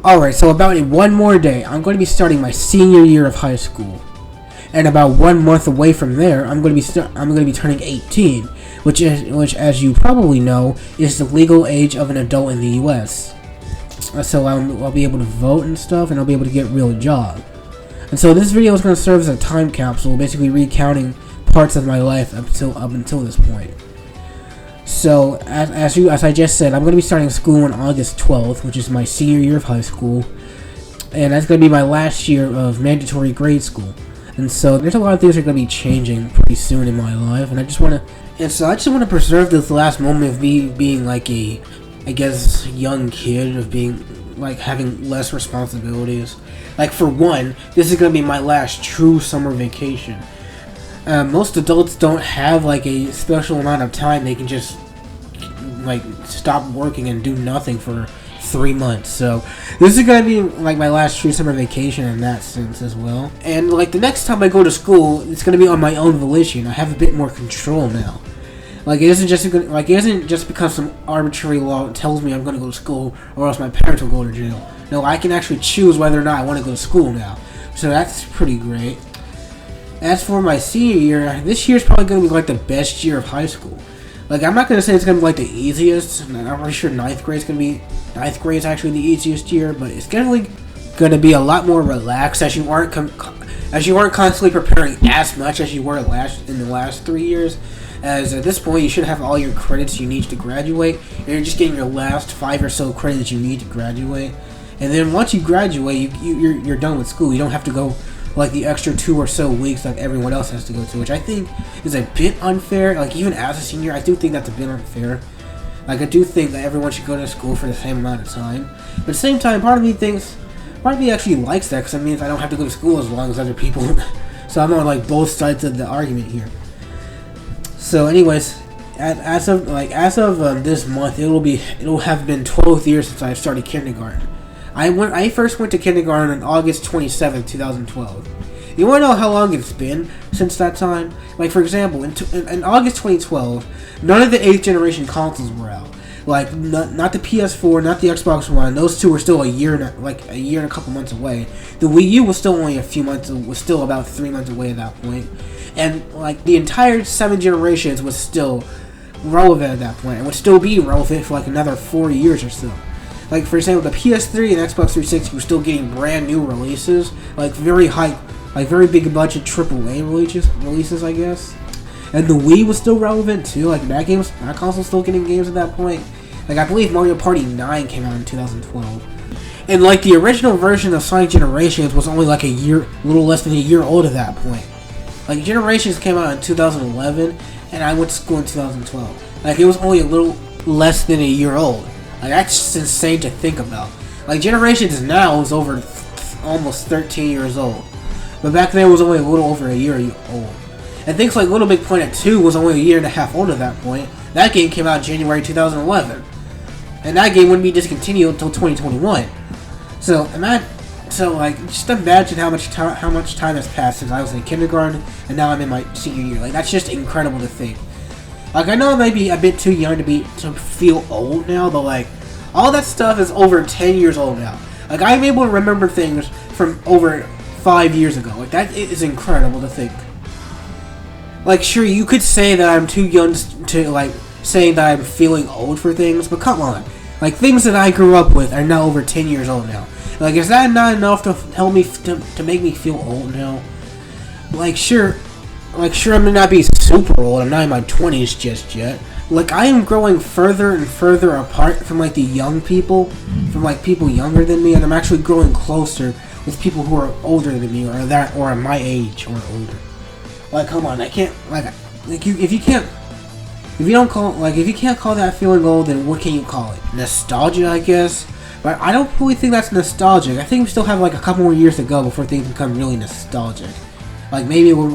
Alright, so about in one more day, I'm going to be starting my senior year of high school. And about 1 month away from there, I'm going to be turning 18, which as you probably know, is the legal age of an adult in the U.S. So I'll be able to vote and stuff, and I'll be able to get a real job. And so this video is going to serve as a time capsule, basically recounting parts of my life up until this point. So, as I just said, I'm going to be starting school on August 12th, which is my senior year of high school. And that's going to be my last year of mandatory grade school. And so, there's a lot of things that are going to be changing pretty soon in my life. And I just want to preserve this last moment of me being like a, I guess, young kid, of being, like, having less responsibilities. Like, for one, this is going to be my last true summer vacation. Most adults don't have like a special amount of time they can just like stop working and do nothing for 3 months. So this is gonna be like my last true summer vacation in that sense as well. And like the next time I go to school, it's gonna be on my own volition. I have a bit more control now. Like it isn't just because some arbitrary law tells me I'm gonna go to school or else my parents will go to jail. No, I can actually choose whether or not I want to go to school now. So that's pretty great. As for my senior year, this year's probably going to be like the best year of high school. Like, I'm not going to say it's going to be like the easiest. I'm pretty sure 9th grade is actually the easiest year, but it's definitely going to be a lot more relaxed as you aren't constantly preparing as much as you were in the last 3 years. As at this point, you should have all your credits you need to graduate, and you're just getting your last 5 or so credits you need to graduate. And then once you graduate, you're done with school. You don't have to go like the extra 2 or so weeks like everyone else has to go to, which I think is a bit unfair. Like even as a senior, I do think that's a bit unfair. Like I do think that everyone should go to school for the same amount of time. But at the same time, part of me actually likes that because it means I don't have to go to school as long as other people. So I'm on like both sides of the argument here. So anyways, as of this month, it'll have been 12 years since I started kindergarten. I first went to kindergarten on August 27th, 2012. You want to know how long it's been since that time? Like, for example, in August 2012, none of the 8th generation consoles were out. Like, not the PS4, not the Xbox One. Those two were still a year and a couple months away. The Wii U was still only was still about 3 months away at that point. And, like, the entire 7 generations was still relevant at that point, and would still be relevant for, like, another 4 years or so. Like, for example, the PS3 and Xbox 360 were still getting brand new releases, like very big budget AAA releases, I guess. And the Wii was still relevant too. Like that console still getting games at that point. Like I believe Mario Party 9 came out in 2012. And like the original version of Sonic Generations was only like a little less than a year old at that point. Like Generations came out in 2011, and I went to school in 2012. Like it was only a little less than a year old. Like, that's just insane to think about. Like, Generations now is over almost 13 years old. But back then it was only a little over a year old. And things like Little Big Planet 2 was only a year and a half old at that point. That game came out in January 2011. And that game wouldn't be discontinued until 2021. So, just imagine how much time has passed since I was in kindergarten, and now I'm in my senior year. Like, that's just incredible to think. Like, I know I might be a bit too young to feel old now, but, like, all that stuff is over 10 years old now. Like, I'm able to remember things from over 5 years ago. Like, that is incredible to think. Like, sure, you could say that I'm too young to, like, say that I'm feeling old for things, but come on. Like, things that I grew up with are now over 10 years old now. Like, is that not enough to help me, to make me feel old now? Like, sure, I may not be super old. I'm not in my 20s just yet. Like, I am growing further and further apart from, like, the young people, from, like, people younger than me, and I'm actually growing closer with people who are older than me, or my age, or older. Like, come on, I can't, if you can't call that feeling old, then what can you call it? Nostalgia, I guess? But I don't really think that's nostalgic. I think we still have, like, a couple more years to go before things become really nostalgic. Like, maybe we're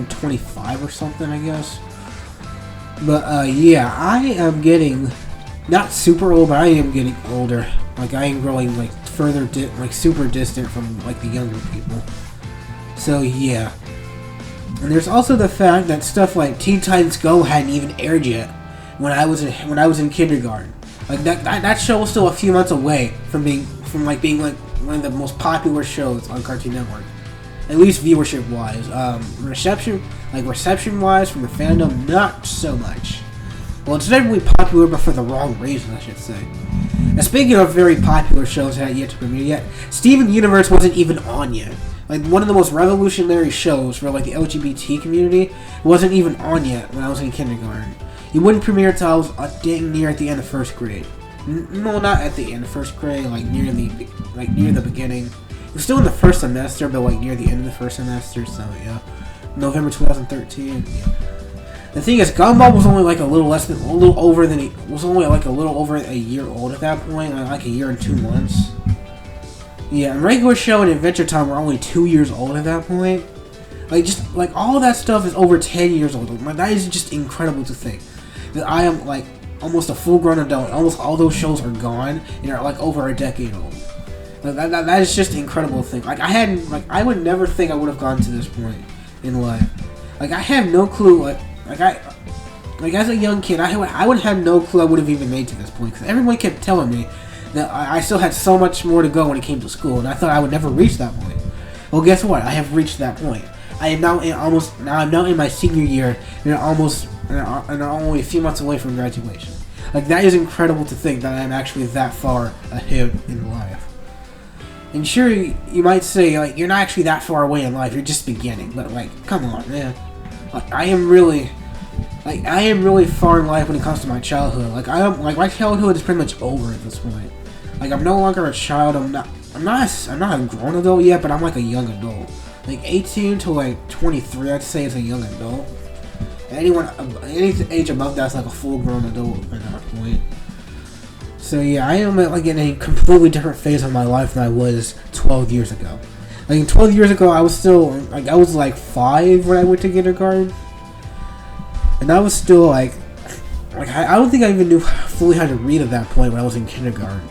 25 or something, I guess. But, yeah, I am getting, not super old, but I am getting older. Like, I am growing, like, super distant from, like, the younger people. So, yeah. And there's also the fact that stuff like Teen Titans Go hadn't even aired yet when I was in kindergarten. Like, that show was still a few months away from from like being like one of the most popular shows on Cartoon Network, at least viewership wise. Reception wise from the fandom, not so much. Well, it's definitely popular, but for the wrong reason, I should say. And speaking of very popular shows that had yet to premiere yet, Steven Universe wasn't even on yet. Like, one of the most revolutionary shows for like the LGBT community wasn't even on yet when I was in kindergarten. It wouldn't premiere until I was dang near at the end of first grade. No, not at the end of first grade, like near the beginning. It was still in the first semester, but like near the end of the first semester. So yeah, November 2013. Yeah. The thing is, Gumball was only like a little over a year old at that point, like a year and 2 months. Yeah, and Regular Show and Adventure Time were only 2 years old at that point. Like, just like all that stuff is over 10 years old. Like, that is just incredible to think that I am like almost a full-grown adult. Almost all those shows are gone and are like over a decade old. Like, that is just incredible to think. Like, I would never think I would have gotten to this point in life. Like, I have no clue. Like as a young kid, I would have no clue I would have even made to this point, because everyone kept telling me that I still had so much more to go when it came to school, and I thought I would never reach that point. Well, guess what? I have reached that point. I am now in my senior year, and I'm only a few months away from graduation. Like, that is incredible to think that I'm actually that far ahead in life. And sure, you might say, like, you're not actually that far away in life, you're just beginning, but like, come on, man. Like, I am really far in life when it comes to my childhood. Like, my childhood is pretty much over at this point. Like, I'm no longer a child. I'm not a grown adult yet, but I'm like a young adult. Like 18 to like 23, I'd say is a young adult. Any age above that's like a full grown adult at that point. So yeah, I am like in a completely different phase of my life than I was 12 years ago. Like 12 years ago, I was still like, I was like 5 when I went to kindergarten, and I was still like I don't think I even knew fully how to read at that point when I was in kindergarten.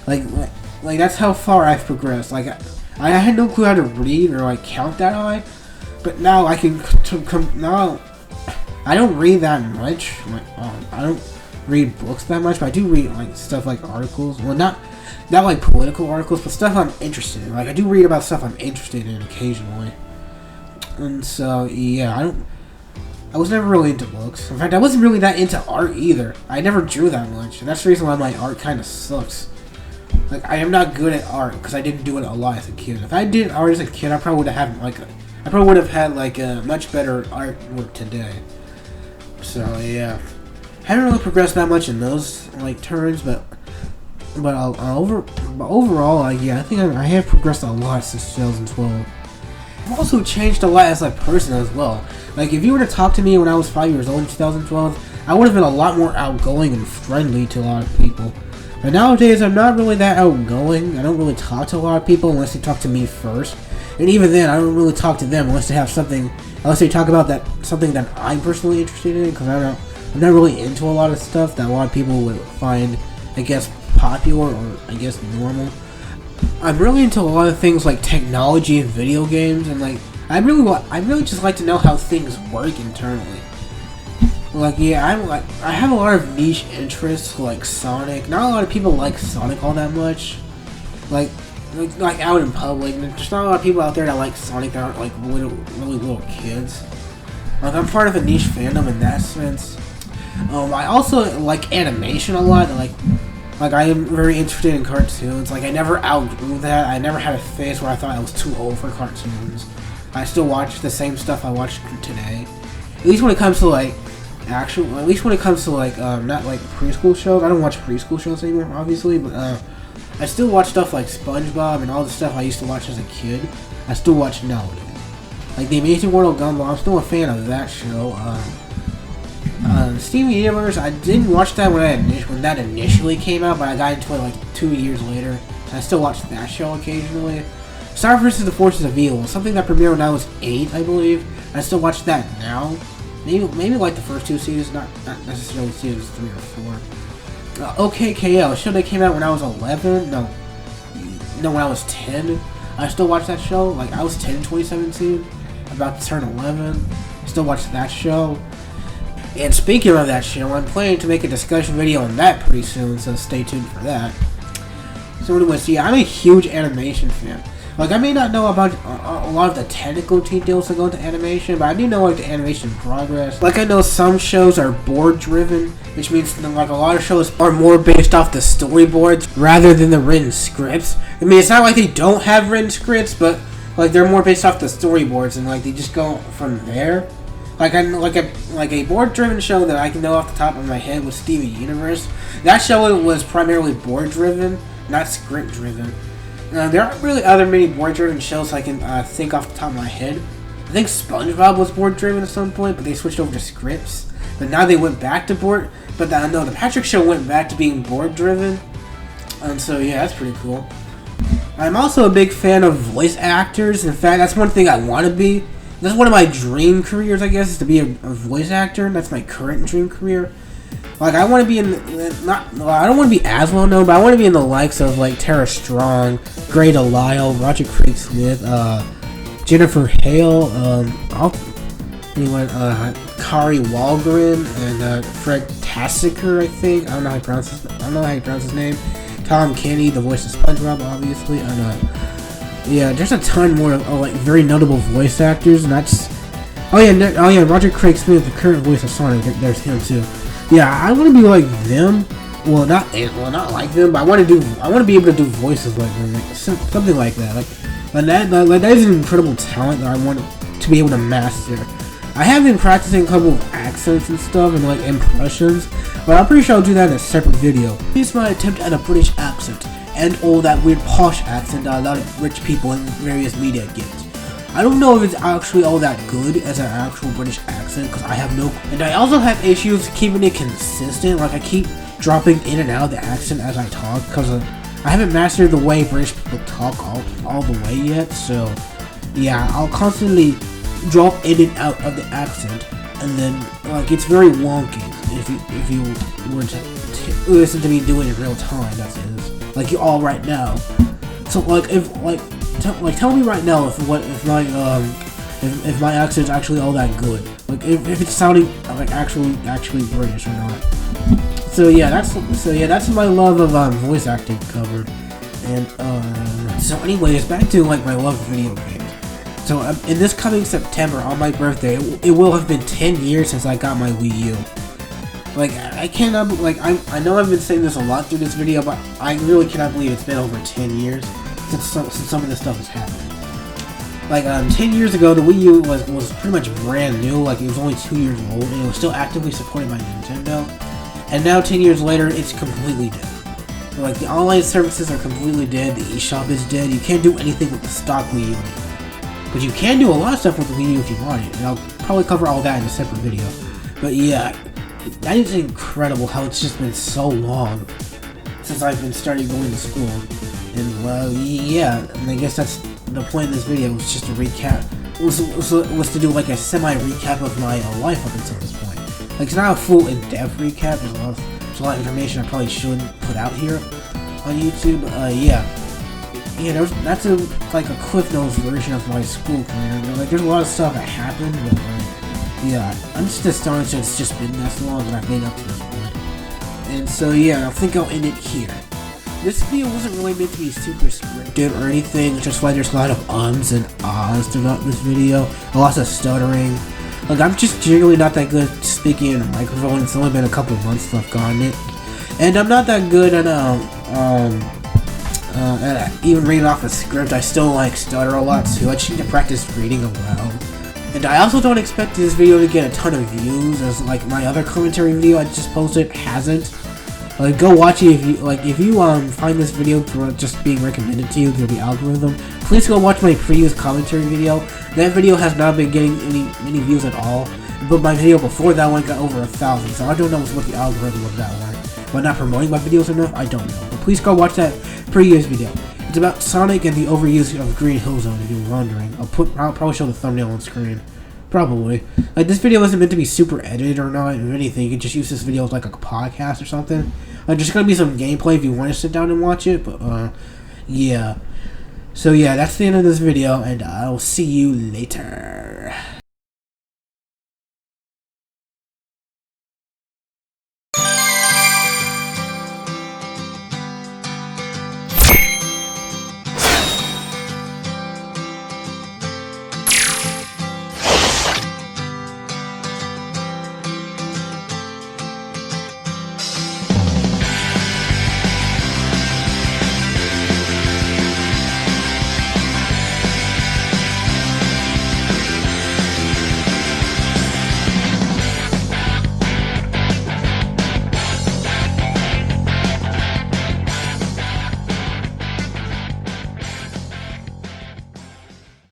Like that's how far I've progressed. Like I had no clue how to read or like count that high, but now I can now. I don't read that much. Like I don't read books that much, but I do read like stuff like articles. Well, not like political articles, but stuff I'm interested in. Like, I do read about stuff I'm interested in occasionally. And so, yeah, I was never really into books. In fact, I wasn't really that into art either. I never drew that much, and that's the reason why my art kind of sucks. Like, I am not good at art, because I didn't do it a lot as a kid. If I did art as a kid, I probably would have had a much better artwork today. So, yeah. I haven't really progressed that much in those, like, turns, but overall, yeah, I think I have progressed a lot since 2012. I've also changed a lot as a person as well. Like, if you were to talk to me when I was 5 years old in 2012, I would have been a lot more outgoing and friendly to a lot of people. But nowadays, I'm not really that outgoing. I don't really talk to a lot of people unless they talk to me first. And even then, I don't really talk to them unless they talk about something that I'm personally interested in, because I'm not really into a lot of stuff that a lot of people would find, I guess, popular or I guess normal. I'm really into a lot of things like technology and video games, and like I really just like to know how things work internally. Like, yeah, I have a lot of niche interests like Sonic. Not a lot of people like Sonic all that much. Like out in public, there's not a lot of people out there that like Sonic that aren't like really little kids. Like, I'm part of a niche fandom in that sense. I also like animation a lot. Like I am very interested in cartoons. Like, I never outgrew that. I never had a phase where I thought I was too old for cartoons. I still watch the same stuff I watch today. At least when it comes to like not like preschool shows. I don't watch preschool shows anymore, obviously, but I still watch stuff like SpongeBob and all the stuff I used to watch as a kid. I still watch nowadays. Like the Amazing World of Gumball, I'm still a fan of that show. Steven Universe, I didn't watch that when that initially came out, but I got into it like 2 years later. So I still watch that show occasionally. Star vs. the Forces of Evil, something that premiered when I was 8, I believe. I still watch that now. Maybe like the first 2 seasons, not necessarily seasons 3 or 4. OKKL, a show that came out when I was 11. No, when I was 10. I still watch that show. Like, I was 10 in 2017, about to turn 11. Still watch that show. And speaking of that show, I'm planning to make a discussion video on that pretty soon, so stay tuned for that. So anyways, yeah, I'm a huge animation fan. Like, I may not know about a lot of the technical details that go into animation, but I do know, like, the animation progress. Like, I know some shows are board-driven, which means that, like, a lot of shows are more based off the storyboards rather than the written scripts. I mean, it's not like they don't have written scripts, but, like, they're more based off the storyboards, and, like, they just go from there. Like, a board-driven show that I can know off the top of my head was Steven Universe. That show was primarily board-driven, not script-driven. There aren't really other many board-driven shows I can think off the top of my head. I think SpongeBob was board-driven at some point, but they switched over to scripts. But now they went back to board. But no, the Patrick Show went back to being board-driven. And so, yeah, that's pretty cool. I'm also a big fan of voice actors. In fact, that's one thing I want to be. That's one of my dream careers, I guess, is to be a voice actor. That's my current dream career. Like, I want to be in, I don't want to be as well known, but I want to be in the likes of, like, Tara Strong, Grey Delisle, Roger Craig Smith, Jennifer Hale, Kari Wahlgren, and Fred Tassiker, I think. I don't know how you pronounce his name. Tom Kenny, the voice of SpongeBob, obviously. Yeah, there's a ton more of like very notable voice actors, and that's Roger Craig Smith, the current voice of Sonic. There's him too. Yeah, I want to be like them. Well, not like them, but I want to be able to do voices like them, like, something like that. Like that is an incredible talent that I want to be able to master. I have been practicing a couple of accents and stuff and like impressions, but I'm pretty sure I'll do that in a separate video. Here's my attempt at a British accent, and all that weird posh accent that a lot of rich people in various media get. I don't know if it's actually all that good as an actual British accent, because I have no... And I also have issues keeping it consistent, like I keep dropping in and out of the accent as I talk, because I haven't mastered the way British people talk all the way yet, so... Yeah, I'll constantly drop in and out of the accent, and then, like, it's very wonky if you were to listen to me do it in real time, that is. Like you all right now. So, like, tell me right now if my accent's actually all that good. Like, if it's sounding like actually British or not. So yeah, that's my love of voice acting covered. And so anyways, back to like my love of video games. So in this coming September on my birthday, it will have been 10 years since I got my Wii U. Like, I cannot, like, I know I've been saying this a lot through this video, but I really cannot believe it's been over 10 years since some of this stuff has happened. Like, 10 years ago, the Wii U was pretty much brand new, like, it was only 2 years old, and it was still actively supported by Nintendo. And now, 10 years later, it's completely dead. Like, the online services are completely dead, the eShop is dead, you can't do anything with the stock Wii U anymore. But you can do a lot of stuff with the Wii U if you want it, and I'll probably cover all that in a separate video. But yeah, that is incredible how it's just been so long since I've been starting going to school. And well, yeah, and I guess that's the point of this video, was just to recap, was to do like a semi-recap of my life up until this point. Like, it's not a full in-depth recap, there's a lot of information I probably shouldn't put out here on YouTube. Yeah, that's like a Cliff Notes version of my school career. Like, there's a lot of stuff that happened, but yeah, I'm just astonished that it's just been this long and I've made up to this point. And so yeah, I think I'll end it here. This video wasn't really meant to be super scripted or anything, just why there's a lot of ums and ahs throughout this video, a lot of stuttering. Like, I'm just generally not that good at speaking in a microphone. It's only been a couple of months since I've gotten it. And I'm not that good at even reading off a script. I still like stutter a lot too. I just need to practice reading aloud. And I also don't expect this video to get a ton of views, as like my other commentary video I just posted hasn't. Like, go watch it if you find this video just being recommended to you through the algorithm. Please go watch my previous commentary video. That video has not been getting any views at all, but my video before that one got over 1,000. So I don't know what the algorithm of that one. Am I not promoting my videos enough? I don't know. But please go watch that previous video. It's about Sonic and the overuse of Green Hill Zone, if you're wondering. I'll probably show the thumbnail on screen. Probably. Like, this video isn't meant to be super edited or not, if anything. You can just use this video as like a podcast or something. Like, there's gonna be some gameplay if you want to sit down and watch it, but yeah. So yeah, that's the end of this video, and I'll see you later.